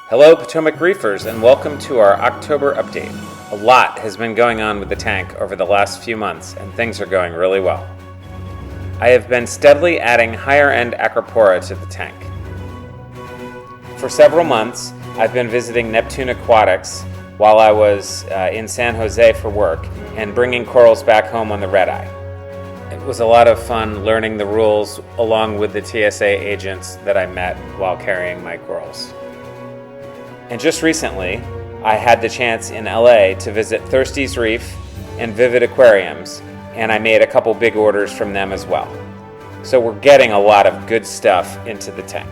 Hello Potomac Reefers, and welcome to our October update. A lot has been going on with the tank over the last few months, and things are going really well. I have been steadily adding higher-end acropora to the tank. For several months, I've been visiting Neptune Aquatics while I was in San Jose for work and bringing corals back home on the red-eye. It was a lot of fun learning the rules along with the TSA agents that I met while carrying my corals. And just recently, I had the chance in LA to visit Thirsty's Reef and Vivid Aquariums, and I made a couple big orders from them as well. So we're getting a lot of good stuff into the tank.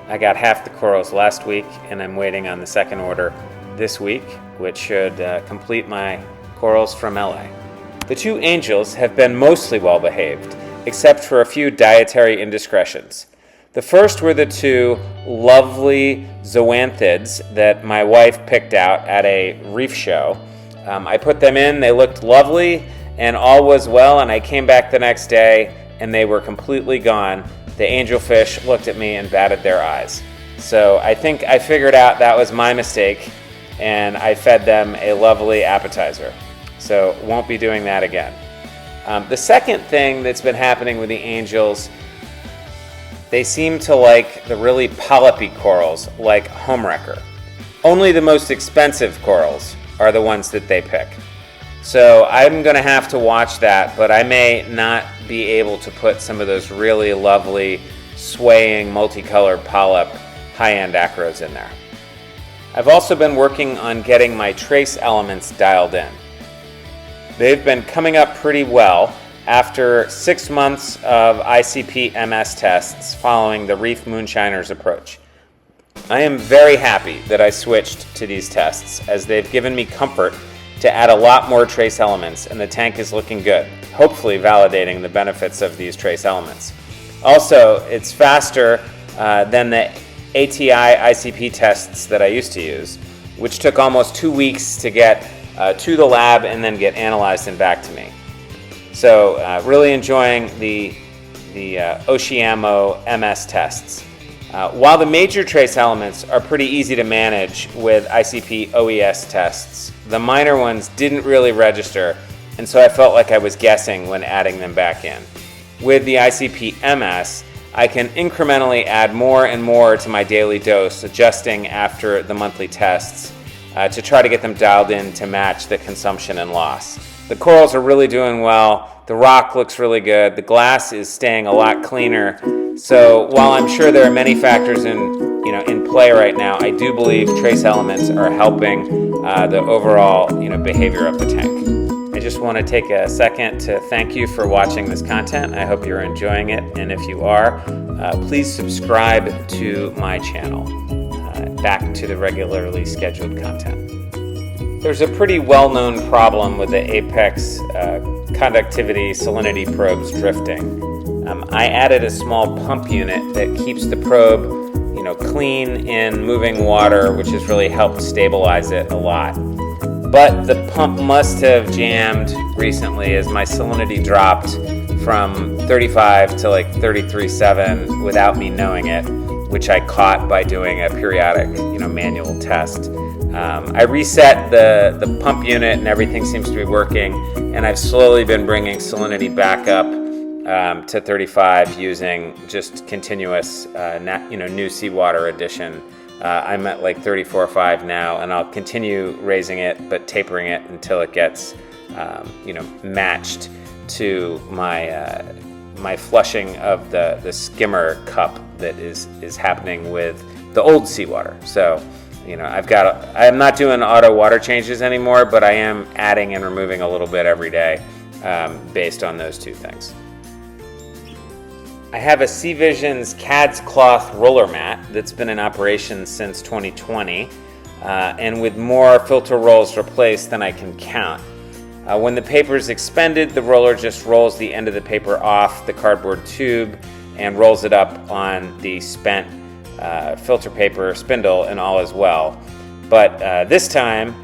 I got half the corals last week, and I'm waiting on the second order this week, which should complete my corals from LA. The two angels have been mostly well behaved, except for a few dietary indiscretions. The first were the two lovely zoanthids that my wife picked out at a reef show. I put them in, they looked lovely, and all was well, and I came back the next day, and they were completely gone. The angelfish looked at me and batted their eyes. So I think I figured out that was my mistake, and I fed them a lovely appetizer. So won't be doing that again. The second thing that's been happening with the angels, they seem to like the really polypy corals, like homewrecker. Only the most expensive corals are the ones that they pick. So I'm going to have to watch that, but I may not be able to put some of those really lovely, swaying, multicolored polyp high-end acros in there. I've also been working on getting my trace elements dialed in. They've been coming up pretty well after 6 months of ICP-MS tests following the Reef Moonshiners approach. I am very happy that I switched to these tests, as they've given me comfort to add a lot more trace elements, and the tank is looking good, hopefully validating the benefits of these trace elements. Also, it's faster than the ATI ICP tests that I used to use, which took almost 2 weeks to get to the lab and then get analyzed and back to me. So really enjoying the Oceamo MS tests. While the major trace elements are pretty easy to manage with ICP OES tests, the minor ones didn't really register, and so I felt like I was guessing when adding them back in. With the ICP MS, I can incrementally add more and more to my daily dose, adjusting after the monthly tests to try to get them dialed in to match the consumption and loss. The corals are really doing well, the rock looks really good, the glass is staying a lot cleaner. So while I'm sure there are many factors in play right now, I do believe trace elements are helping the overall behavior of the tank. I just want to take a second to thank you for watching this content. I hope you're enjoying it, and if you are, please subscribe to my channel. Back to the regularly scheduled content. There's a pretty well-known problem with the Apex conductivity salinity probes drifting. I added a small pump unit that keeps the probe clean in moving water, which has really helped stabilize it a lot. But the pump must have jammed recently, as my salinity dropped from 35 to like 33.7 without me knowing it, which I caught by doing a periodic manual test. I reset the pump unit and everything seems to be working, and I've slowly been bringing salinity back up to 35 using just continuous new seawater addition. I'm at like 34.5 now, and I'll continue raising it but tapering it until it gets matched to my flushing of the skimmer cup that is happening with the old seawater. So I'm not doing auto water changes anymore, but I am adding and removing a little bit every day based on those two things. I have a Sea Vision's CADS cloth roller mat that's been in operation since 2020, and with more filter rolls replaced than I can count. When the paper is expended, the roller just rolls the end of the paper off the cardboard tube and rolls it up on the spent filter paper spindle, and all is well. But this time,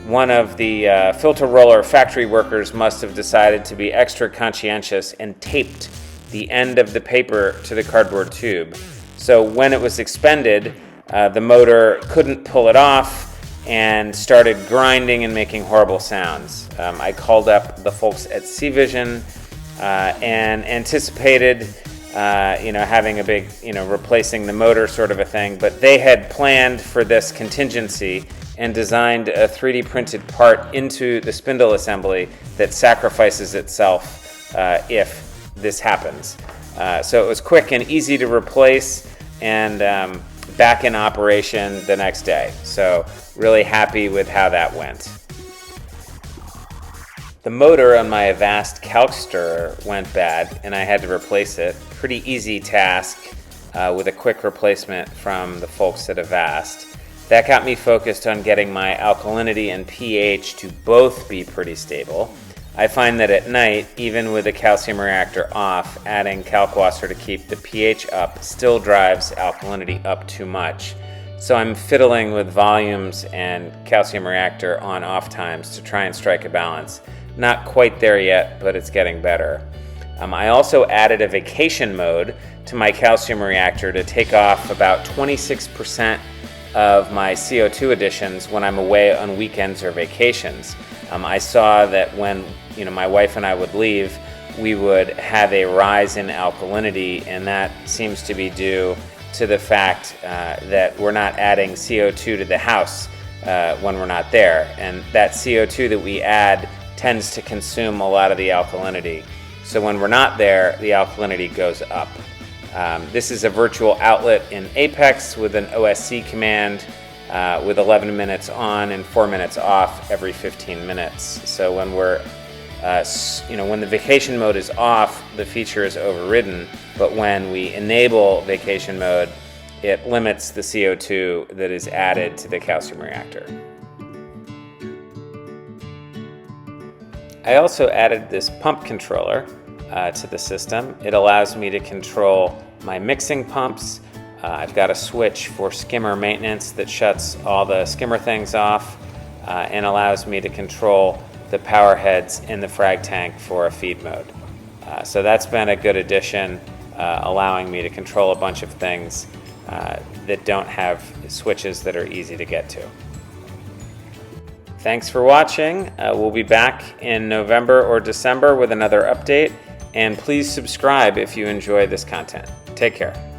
one of the filter roller factory workers must have decided to be extra conscientious and taped the end of the paper to the cardboard tube. So when it was expended, the motor couldn't pull it off and started grinding and making horrible sounds. I called up the folks at Sea Vision and anticipated having a big, replacing the motor sort of a thing, but they had planned for this contingency and designed a 3D printed part into the spindle assembly that sacrifices itself if this happens. So it was quick and easy to replace and back in operation the next day. So really happy with how that went. The motor on my Avast calc stirrer went bad and I had to replace it. Pretty easy task with a quick replacement from the folks at Avast. That got me focused on getting my alkalinity and pH to both be pretty stable. I find that at night, even with the calcium reactor off, adding kalkwasser to keep the pH up still drives alkalinity up too much. So I'm fiddling with volumes and calcium reactor on-off times to try and strike a balance. Not quite there yet, but it's getting better. I also added a vacation mode to my calcium reactor to take off about 26% of my CO2 additions when I'm away on weekends or vacations. I saw that when my wife and I would leave, we would have a rise in alkalinity, and that seems to be due to the fact that we're not adding CO2 to the house when we're not there. And that CO2 that we add tends to consume a lot of the alkalinity. So when we're not there, the alkalinity goes up. This is a virtual outlet in Apex with an OSC command with 11 minutes on and 4 minutes off every 15 minutes. So when we're when the vacation mode is off, the feature is overridden, but when we enable vacation mode, it limits the CO2 that is added to the calcium reactor. I also added this pump controller to the system. It allows me to control my mixing pumps. I've got a switch for skimmer maintenance that shuts all the skimmer things off and allows me to control the power heads in the frag tank for a feed mode. So that's been a good addition, allowing me to control a bunch of things that don't have switches that are easy to get to. Thanks for watching. We'll be back in November or December with another update, and please subscribe if you enjoy this content. Take care.